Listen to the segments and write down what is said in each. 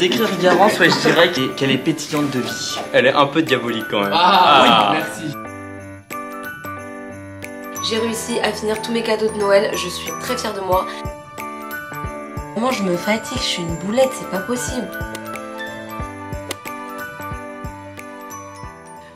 décrire Garance, ouais, je dirais qu'elle est pétillante de vie. Elle est un peu diabolique quand même. Ah, oui, merci. J'ai réussi à finir tous mes cadeaux de Noël, je suis très fière de moi. Comment je me fatigue, je suis une boulette, c'est pas possible.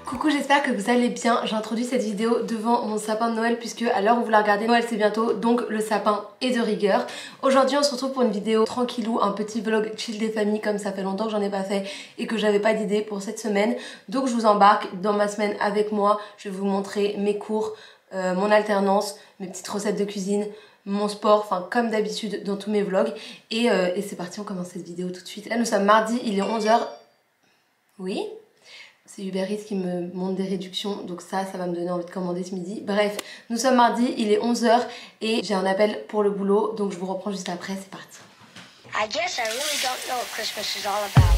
Coucou, j'espère que vous allez bien. J'introduis cette vidéo devant mon sapin de Noël puisque à l'heure où vous la regardez, Noël c'est bientôt, donc le sapin est de rigueur. Aujourd'hui on se retrouve pour une vidéo tranquillou, un petit vlog chill des familles comme ça fait longtemps que j'en ai pas fait et que j'avais pas d'idée pour cette semaine. Donc je vous embarque dans ma semaine avec moi, je vais vous montrer mes cours, mon alternance, mes petites recettes de cuisine, mon sport, enfin comme d'habitude dans tous mes vlogs. Et c'est parti, on commence cette vidéo tout de suite. Là nous sommes mardi, il est 11 h. Oui, c'est Uber Eats qui me montre des réductions, donc ça va me donner envie de commander ce midi. Bref, nous sommes mardi, il est 11 h et j'ai un appel pour le boulot, donc je vous reprends juste après, c'est parti. I guess I really don't know what Christmas is all about.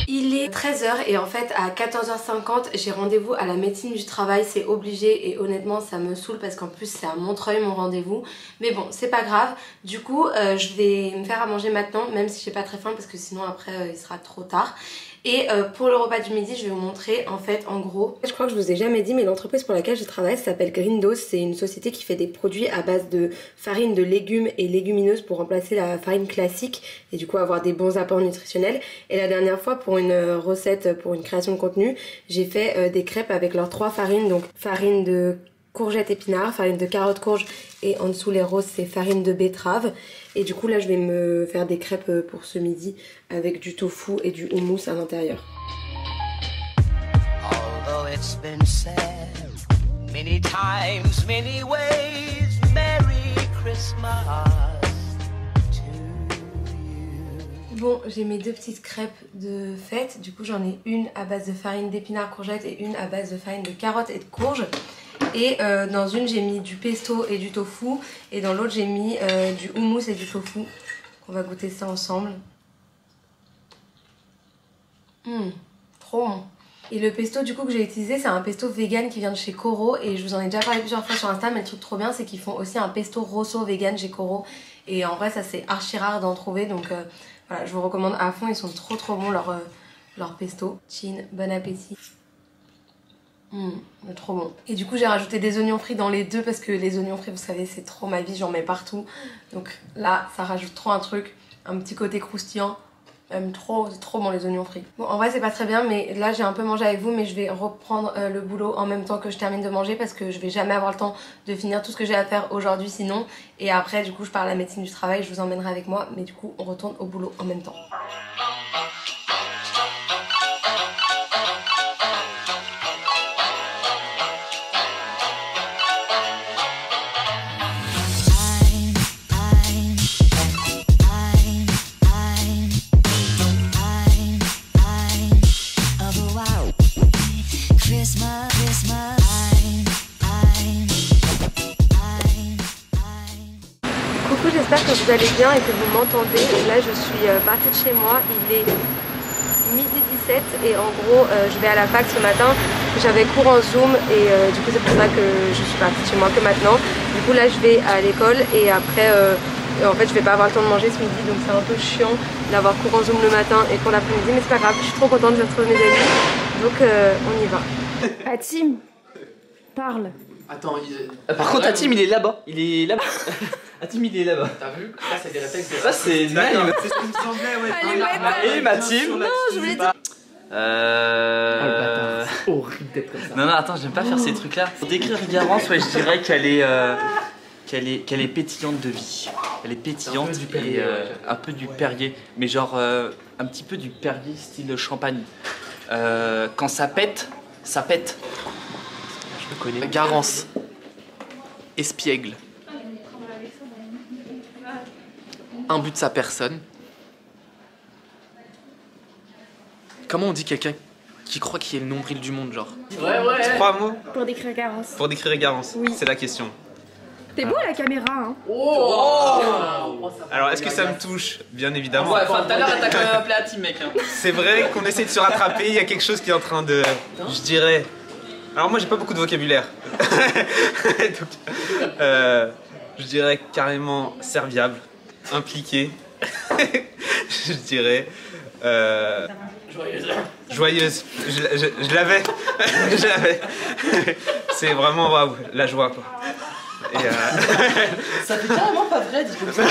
Il est 13 h et en fait à 14 h 50 j'ai rendez-vous à la médecine du travail, c'est obligé et honnêtement ça me saoule parce qu'en plus c'est à Montreuil mon rendez-vous. Mais bon c'est pas grave, du coup je vais me faire à manger maintenant même si j'ai pas très faim parce que sinon après il sera trop tard. Et pour le repas du midi, je vais vous montrer en fait en gros. Je crois que je vous ai jamais dit mais l'entreprise pour laquelle je travaille s'appelle Grindos. C'est une société qui fait des produits à base de farine de légumes et légumineuses pour remplacer la farine classique et du coup avoir des bons apports nutritionnels. Et la dernière fois pour une recette, pour une création de contenu, j'ai fait des crêpes avec leurs 3 farines. Donc farine de courgette épinard, farine de carotte courge et en dessous les roses c'est farine de betterave. Et du coup là je vais me faire des crêpes pour ce midi avec du tofu et du houmous à l'intérieur. Bon, j'ai mes 2 petites crêpes de fête, du coup j'en ai une à base de farine d'épinards courgette et une à base de farine de carotte et de courge. Et dans une j'ai mis du pesto et du tofu et dans l'autre j'ai mis du houmous et du tofu. On va goûter ça ensemble. Trop bon. Et le pesto du coup que j'ai utilisé c'est un pesto vegan qui vient de chez Coro et je vous en ai déjà parlé plusieurs fois sur Insta, mais le truc trop bien c'est qu'ils font aussi un pesto rosso vegan chez Coro et en vrai ça c'est archi rare d'en trouver, donc voilà, je vous recommande à fond, ils sont trop bons leur pesto. Chin, bon appétit. Trop bon. Et du coup j'ai rajouté des oignons frits dans les deux parce que les oignons frits vous savez c'est trop ma vie, j'en mets partout. Donc là ça rajoute trop un truc, un petit côté croustillant. Même trop bon les oignons frits. Bon en vrai c'est pas très bien mais là j'ai un peu mangé avec vous, mais je vais reprendre le boulot en même temps que je termine de manger parce que je vais jamais avoir le temps de finir tout ce que j'ai à faire aujourd'hui sinon. Et après du coup je pars à la médecine du travail, je vous emmènerai avec moi, mais du coup on retourne au boulot en même temps. Coucou, j'espère que vous allez bien et que vous m'entendez. Là je suis partie de chez moi, il est midi 17 et en gros je vais à la fac ce matin. J'avais cours en Zoom et du coup c'est pour ça que je suis partie de chez moi que maintenant. Du coup là je vais à l'école et après en fait je vais pas avoir le temps de manger ce midi, donc c'est un peu chiant d'avoir cours en Zoom le matin et cours l'après-midi, mais c'est pas grave, je suis trop contente de retrouver mes amis, donc on y va. Hatim, parle. Attends, Par contre Hatim il est là-bas, il est là-bas. Hatim il est là-bas. T'as vu? Ça c'est des réflexes. Ça c'est Naïm. C'est ce qui me semblait, ouais. Et Mathim. Non, je voulais dire. Oh le bâtard, c'est horrible d'être comme ça. Non attends, j'aime pas faire ces trucs là. Pour décrire Garance, ouais je dirais qu'elle est pétillante de vie. Elle est pétillante et un peu du Perrier, mais genre un petit peu du Perrier style champagne. Quand ça pète, ça pète. Je le connais. Garance. Espiègle. Imbu de sa personne. Comment on dit quelqu'un qui croit qu'il est le nombril du monde, genre? Ouais. 3 mots Pour décrire Garance. pour décrire Garance. Oui. C'est la question. T'es beau à la caméra, hein. Alors, est-ce que ça me touche? Bien évidemment. Ouais, enfin tout à l'heure t'as quand même appelé Hatim mec. C'est vrai qu'on essaie de se rattraper, il y a quelque chose qui est en train de, je dirais, Alors moi j'ai pas beaucoup de vocabulaire. Donc, je dirais carrément serviable, impliqué. Je dirais joyeuse. Je l'avais. Je l'avais. C'est vraiment waouh, la joie quoi. Et Ça fait carrément pas vrai, dit comme ça.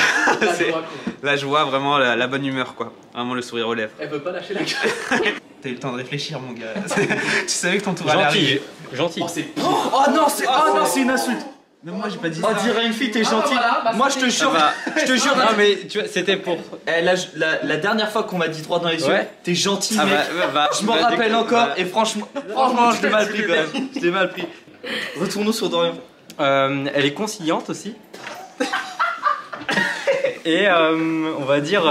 la joie, vraiment la bonne humeur quoi. Vraiment le sourire aux lèvres. Elle veut pas lâcher la gueule. T'as eu le temps de réfléchir mon gars. Tu savais que ton tour allait arriver. Gentil. Oh non, c'est une insulte. Mais moi j'ai pas dit On ça. dirait une fille, t'es bah gentil. Moi je te jure, je te jure. Non mais tu vois, c'était pour. Eh, la dernière fois qu'on m'a dit droit dans les yeux, Ouais. t'es gentil Ah mec. Je m'en rappelle encore et franchement je l'ai mal pris quand même. Je l'ai mal pris. Retournons sur Dorian. Elle est conciliante aussi. Et on va dire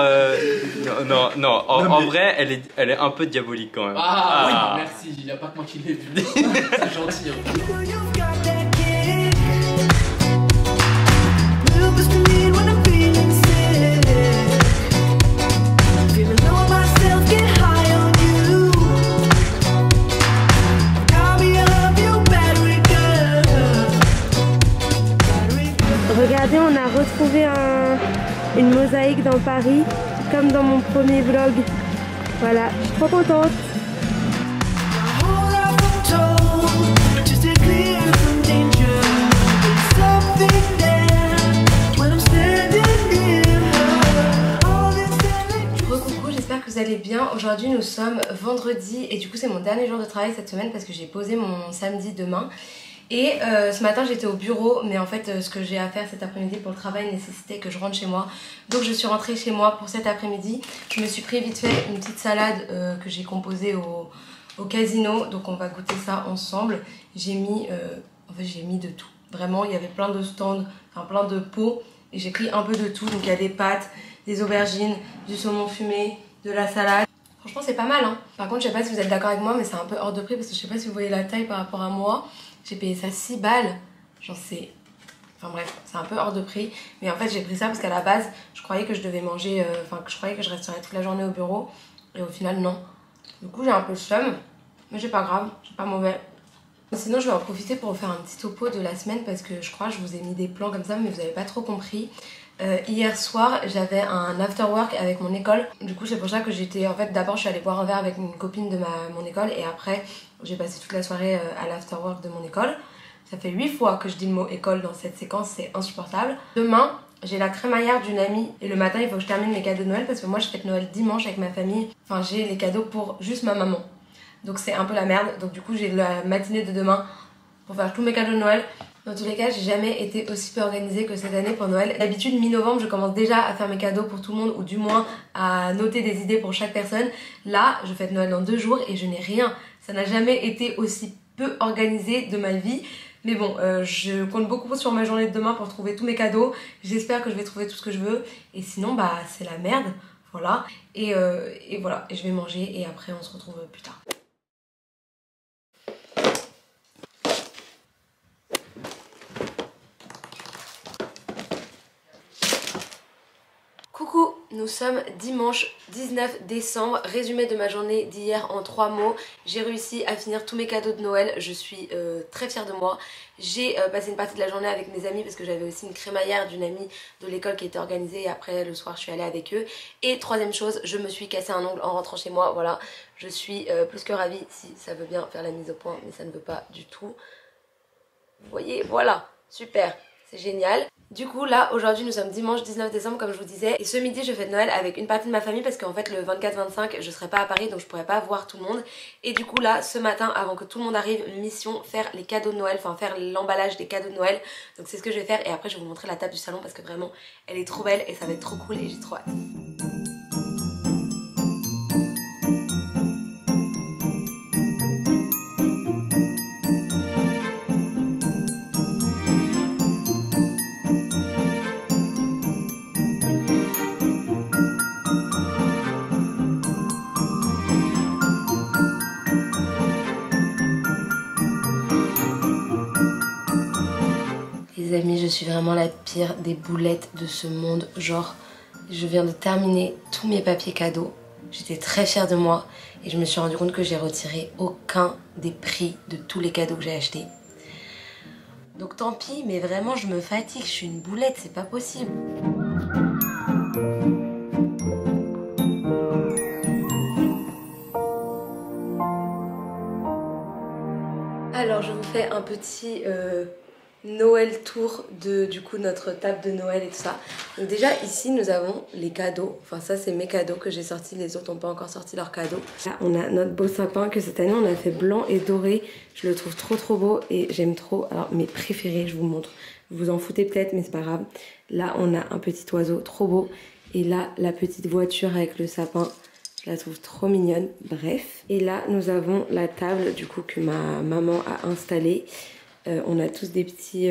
en vrai elle est un peu diabolique quand même. Ah, oui, merci, il n'y a pas que moi qui l'ai vu. C'est gentil. Hein. Regardez, on a retrouvé une mosaïque dans Paris, comme dans mon premier vlog. Voilà, je suis trop contente. Coucou, j'espère que vous allez bien. Aujourd'hui nous sommes vendredi et du coup c'est mon dernier jour de travail cette semaine parce que j'ai posé mon samedi demain. Et ce matin j'étais au bureau, mais en fait ce que j'ai à faire cet après-midi pour le travail nécessitait que je rentre chez moi. Donc je suis rentrée chez moi pour cet après-midi. Je me suis pris vite fait une petite salade que j'ai composée au casino. Donc on va goûter ça ensemble. J'ai mis, j'ai mis de tout. Vraiment il y avait plein de stands, enfin plein de pots. Et j'ai pris un peu de tout. Donc il y a des pâtes, des aubergines, du saumon fumé, de la salade. Franchement c'est pas mal hein. Par contre je sais pas si vous êtes d'accord avec moi, mais c'est un peu hors de prix parce que je sais pas si vous voyez la taille par rapport à moi. J'ai payé ça 6 balles, j'en sais... Enfin bref, c'est un peu hors de prix. Mais en fait j'ai pris ça parce qu'à la base, je croyais que je devais manger... Enfin que je croyais que je resterais toute la journée au bureau. Et au final non. Du coup j'ai un peu le seum. Mais c'est pas grave, c'est pas mauvais. Sinon je vais en profiter pour vous faire un petit topo de la semaine. Parce que je crois que je vous ai mis des plans comme ça mais vous avez pas trop compris. Hier soir j'avais un after work avec mon école. Du coup c'est pour ça que j'étais... En fait d'abord je suis allée boire un verre avec une copine de mon école. Et après j'ai passé toute la soirée à l'after work de mon école. Ça fait 8 fois que je dis le mot école dans cette séquence, c'est insupportable. Demain j'ai la crémaillère d'une amie. Et le matin il faut que je termine mes cadeaux de Noël. Parce que moi je fête Noël dimanche avec ma famille. Enfin j'ai les cadeaux pour juste ma maman. Donc c'est un peu la merde. Donc du coup j'ai la matinée de demain pour faire tous mes cadeaux de Noël. Dans tous les cas, j'ai jamais été aussi peu organisée que cette année pour Noël. D'habitude, mi-novembre, je commence déjà à faire mes cadeaux pour tout le monde ou du moins à noter des idées pour chaque personne. Là, je fête Noël dans 2 jours et je n'ai rien. Ça n'a jamais été aussi peu organisé de ma vie. Mais bon, je compte beaucoup sur ma journée de demain pour trouver tous mes cadeaux. J'espère que je vais trouver tout ce que je veux. Et sinon, bah, c'est la merde. Voilà. Et voilà. Et je vais manger et après, on se retrouve plus tard. Coucou, nous sommes dimanche 19 décembre, résumé de ma journée d'hier en 3 mots. J'ai réussi à finir tous mes cadeaux de Noël, je suis très fière de moi. J'ai passé une partie de la journée avec mes amis parce que j'avais aussi une crémaillère d'une amie de l'école qui était organisée et après le soir je suis allée avec eux. Et troisième chose, je me suis cassé un ongle en rentrant chez moi, voilà. Je suis plus que ravie si ça veut bien faire la mise au point, mais ça ne veut pas du tout. Vous voyez, voilà, super, c'est génial. Du coup là aujourd'hui nous sommes dimanche 19 décembre comme je vous disais et ce midi je fête Noël avec une partie de ma famille parce qu'en fait le 24-25 je serai pas à Paris donc je pourrais pas voir tout le monde. Et du coup là ce matin avant que tout le monde arrive, mission faire les cadeaux de Noël, enfin faire l'emballage des cadeaux de Noël. Donc c'est ce que je vais faire et après je vais vous montrer la table du salon parce que vraiment elle est trop belle et ça va être trop cool et j'ai trop hâte. Les amis, je suis vraiment la pire des boulettes de ce monde. Genre, je viens de terminer tous mes papiers cadeaux. J'étais très fière de moi et je me suis rendu compte que j'ai retiré aucun des prix de tous les cadeaux que j'ai achetés. Donc tant pis, mais vraiment je me fatigue, je suis une boulette, c'est pas possible. Alors je vous fais un petit Noël tour de du coup notre table de Noël et tout ça. Donc déjà ici nous avons les cadeaux, enfin ça c'est mes cadeaux que j'ai sortis, les autres n'ont pas encore sorti leurs cadeaux. Là on a notre beau sapin que cette année on a fait blanc et doré, je le trouve trop beau et j'aime trop. Alors mes préférés, je vous montre, vous vous en foutez peut-être mais c'est pas grave. Là on a un petit oiseau trop beau et là la petite voiture avec le sapin. Je la trouve trop mignonne, bref. Et là, nous avons la table du coup que ma maman a installée. On a tous des petits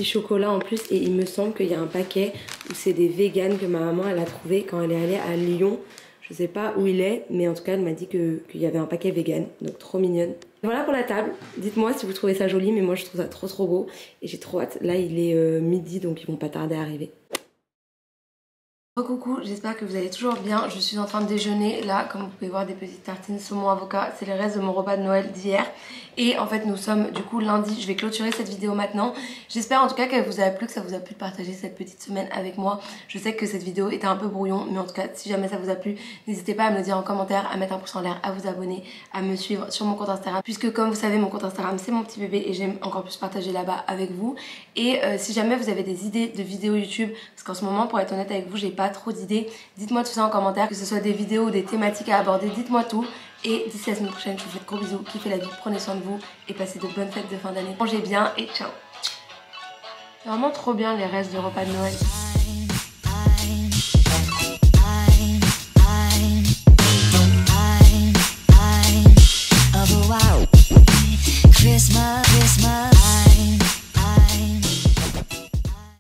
chocolats en plus. Et il me semble qu'il y a un paquet où c'est des véganes que ma maman elle a trouvé quand elle est allée à Lyon. Je sais pas où il est, mais en tout cas, elle m'a dit qu'il y avait un paquet vegan. Donc trop mignonne. Voilà pour la table. Dites-moi si vous trouvez ça joli, mais moi je trouve ça trop beau. Et j'ai trop hâte. Là, il est midi, donc ils vont pas tarder à arriver. Coucou, j'espère que vous allez toujours bien. Je suis en train de déjeuner. Là, comme vous pouvez voir, des petites tartines saumon avocat. C'est les restes de mon repas de Noël d'hier. Et en fait, nous sommes du coup lundi. Je vais clôturer cette vidéo maintenant. J'espère en tout cas qu'elle vous a plu, que ça vous a plu de partager cette petite semaine avec moi. Je sais que cette vidéo était un peu brouillon, mais en tout cas, si jamais ça vous a plu, n'hésitez pas à me le dire en commentaire, à mettre un pouce en l'air, à vous abonner, à me suivre sur mon compte Instagram. Puisque comme vous savez, mon compte Instagram, c'est mon petit bébé et j'aime encore plus partager là-bas avec vous. Et si jamais vous avez des idées de vidéos YouTube, parce qu'en ce moment, pour être honnête avec vous, j'ai pas trop d'idées. Dites-moi tout ça en commentaire, que ce soit des vidéos ou des thématiques à aborder, dites-moi tout. Et d'ici la semaine prochaine, je vous fais de gros bisous, kiffez la vie, prenez soin de vous et passez de bonnes fêtes de fin d'année. Mangez bien et ciao. C'est vraiment trop bien les restes de repas de Noël. Christmas